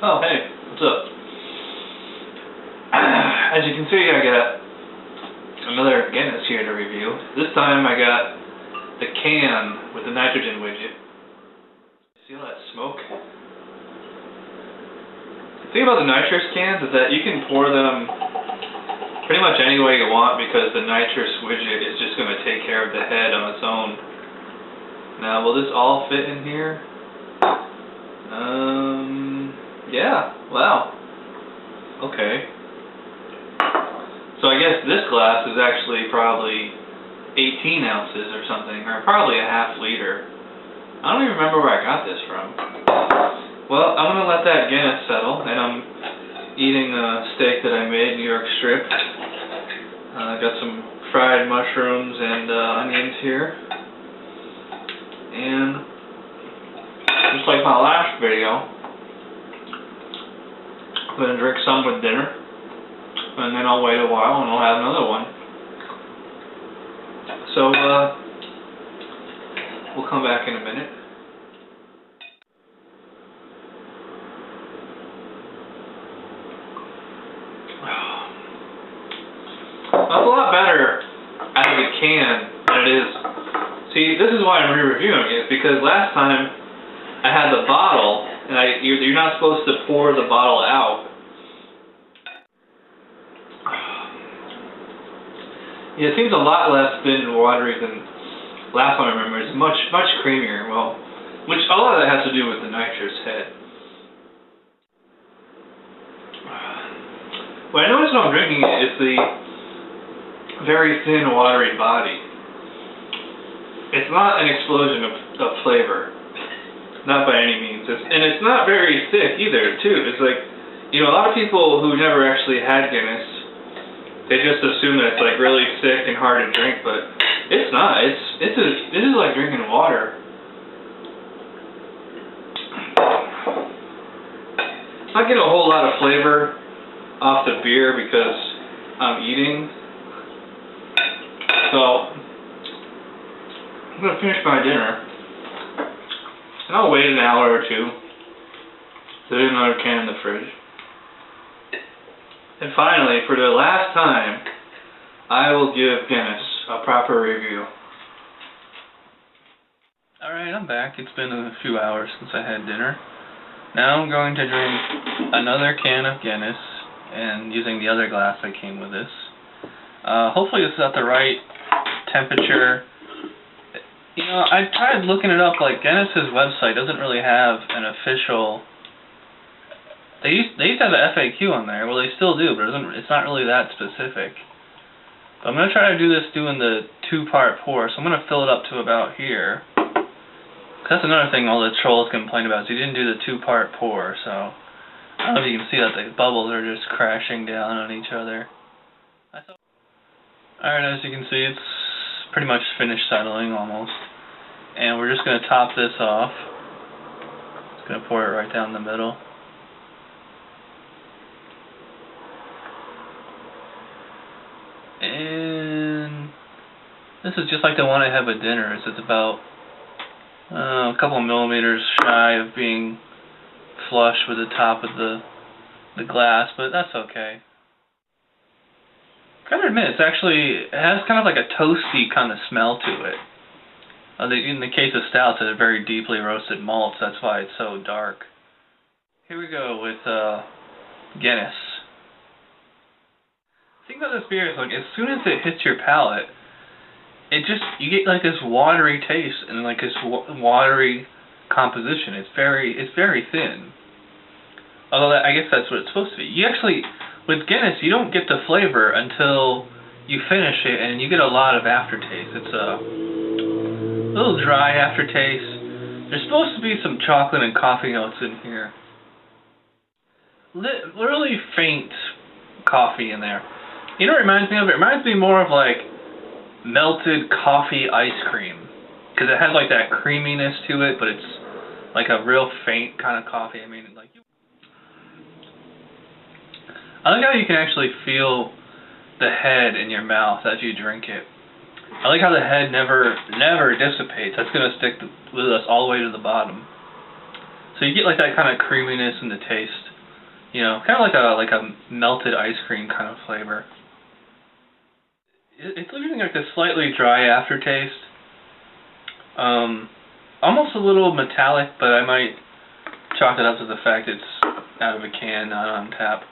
Oh, hey, what's up? As you can see, I got another Guinness here to review. This time I got the can with the nitrogen widget. See all that smoke? The thing about the nitrous cans is that you can pour them pretty much any way you want because the nitrous widget is just going to take care of the head on its own. Now, will this all fit in here? Yeah, wow. Okay. So I guess this glass is actually probably 18 ounces or something, or probably a half liter. I don't even remember where I got this from. Well, I'm going to let that Guinness settle, and I'm eating a steak that I made, New York strip. I got some fried mushrooms and onions here. And just like my last video, I'm going to drink some with dinner, and then I'll wait a while and I'll have another one. So, we'll come back in a minute. That's a lot better out of the can than it is. See, this is why I'm re-reviewing it, because last time I had the bottle, and you're not supposed to pour the bottle out. Yeah, it seems a lot less thin and watery than last one I remember. It's much creamier. Well, which a lot of that has to do with the nitrous head. What I notice when I'm drinking it is the very thin, watery body. It's not an explosion of flavor. Not by any means. And it's not very thick either, too. It's like, you know, a lot of people who never actually had Guinness, they just assume that it's like really thick and hard to drink, but it's not. This is like drinking water. I'm not getting a whole lot of flavor off the beer because I'm eating. So I'm gonna finish my dinner, and I'll wait an hour or two. There's another can in the fridge. And finally, for the last time, I will give Guinness a proper review. Alright, I'm back. It's been a few hours since I had dinner. Now I'm going to drink another can of Guinness, and using the other glass that came with this. Hopefully this is at the right temperature. You know, I tried looking it up, like Guinness's website doesn't really have an official... They used to have an FAQ on there. Well, they still do, but it's not really that specific. But I'm going to try to do this doing the two-part pour, so I'm going to fill it up to about here. That's another thing all the trolls complain about, is you didn't do the two-part pour, so... I don't know if you can see that the bubbles are just crashing down on each other. Alright, as you can see, it's pretty much finished settling, almost. And we're just going to top this off. Just going to pour it right down the middle. And this is just like the one I had with dinner. It's about a couple millimeters shy of being flush with the top of the glass, but that's okay. I gotta admit, it has kind of like a toasty kind of smell to it. In the case of stouts, it's a very deeply roasted malt, so that's why it's so dark. Here we go with Guinness. The thing about this beer is, like, as soon as it hits your palate, you get like this watery taste and like this watery composition. It's very thin. Although I guess that's what it's supposed to be. With Guinness, you don't get the flavor until you finish it, and you get a lot of aftertaste. It's a little dry aftertaste. There's supposed to be some chocolate and coffee notes in here. Literally faint coffee in there. You know what it reminds me of? It reminds me more of like melted coffee ice cream. Because it has like that creaminess to it, but it's like a real faint kind of coffee. I mean, like... I like how you can actually feel the head in your mouth as you drink it. I like how the head never dissipates. That's going to stick with us all the way to the bottom. So you get like that kind of creaminess in the taste. You know, kind of like a melted ice cream kind of flavor. It's leaving like a slightly dry aftertaste. Almost a little metallic, but I might chalk it up to the fact it's out of a can, not on tap.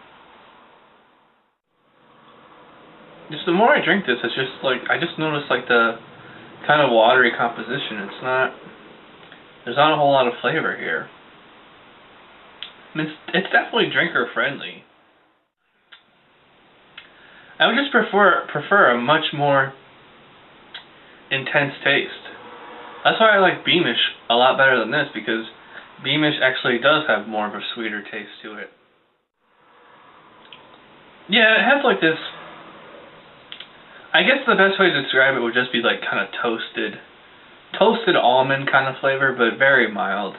Just the more I drink this, it's just like, I just noticed like the kind of watery composition. There's not a whole lot of flavor here. I mean, it's definitely drinker friendly. I would just prefer a much more intense taste. That's why I like Beamish a lot better than this, because Beamish actually does have more of a sweeter taste to it. Yeah, it has like this, I guess the best way to describe it would just be like kind of toasted almond kind of flavor, but very mild.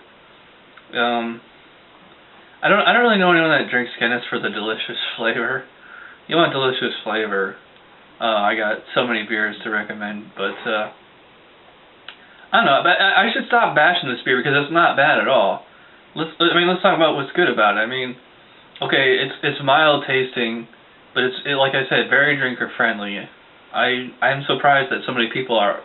I don't really know anyone that drinks Guinness for the delicious flavor. You want delicious flavor, I got so many beers to recommend, but I don't know. But I should stop bashing this beer because it's not bad at all. Let's talk about what's good about it. I mean, okay, it's mild tasting, but it's like I said, very drinker friendly. I'm surprised that so many people are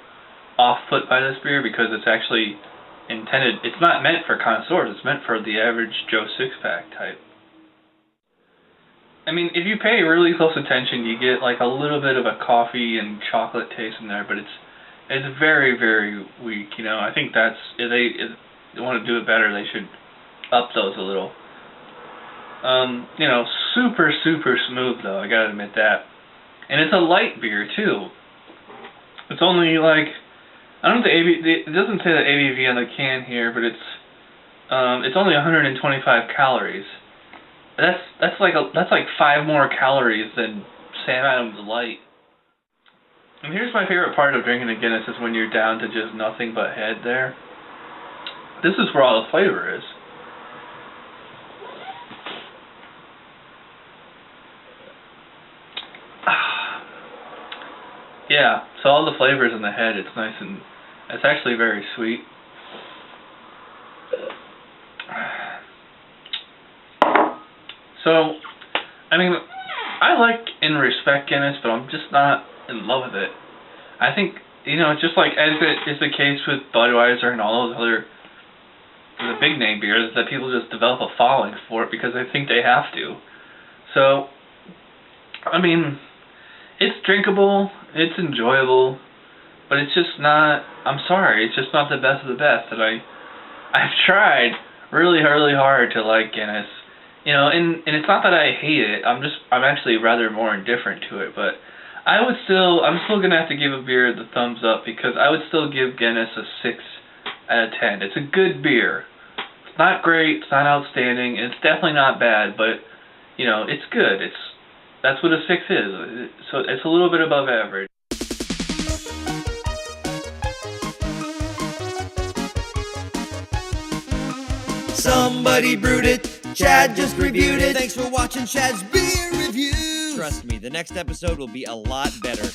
off put by this beer because it's actually intended. It's not meant for connoisseurs. It's meant for the average Joe six-pack type. I mean, if you pay really close attention, you get like a little bit of a coffee and chocolate taste in there, but it's very, very weak. You know, I think that's if they want to do it better, they should up those a little. You know, super smooth though. I gotta admit that, and it's a light beer too. It's only like, I don't know it doesn't say the ABV on the can here, but it's only 125 calories. That's like 5 more calories than Sam Adams Light. And here's my favorite part of drinking a Guinness is when you're down to just nothing but head there. This is where all the flavor is. Yeah, so all the flavors in the head, it's nice and it's actually very sweet. So, I mean, I like and respect Guinness, but I'm just not in love with it. I think, you know, it's just like as it is the case with Budweiser and all those other the big name beers, that people just develop a following for it because they think they have to. So, I mean, it's drinkable, it's enjoyable, but it's just not, I'm sorry, it's just not the best of the best. And I've tried really hard to like Guinness. You know, and it's not that I hate it. I'm actually rather more indifferent to it. But I'm still gonna have to give a beer the thumbs up because I would still give Guinness a 6 out of 10. It's a good beer. It's not great. It's not outstanding. And it's definitely not bad. But you know, it's good. That's what a 6 is. So it's a little bit above average. Somebody brewed it. Chad just reviewed it. Thanks for watching Chad's Beer Review. Trust me, the next episode will be a lot better.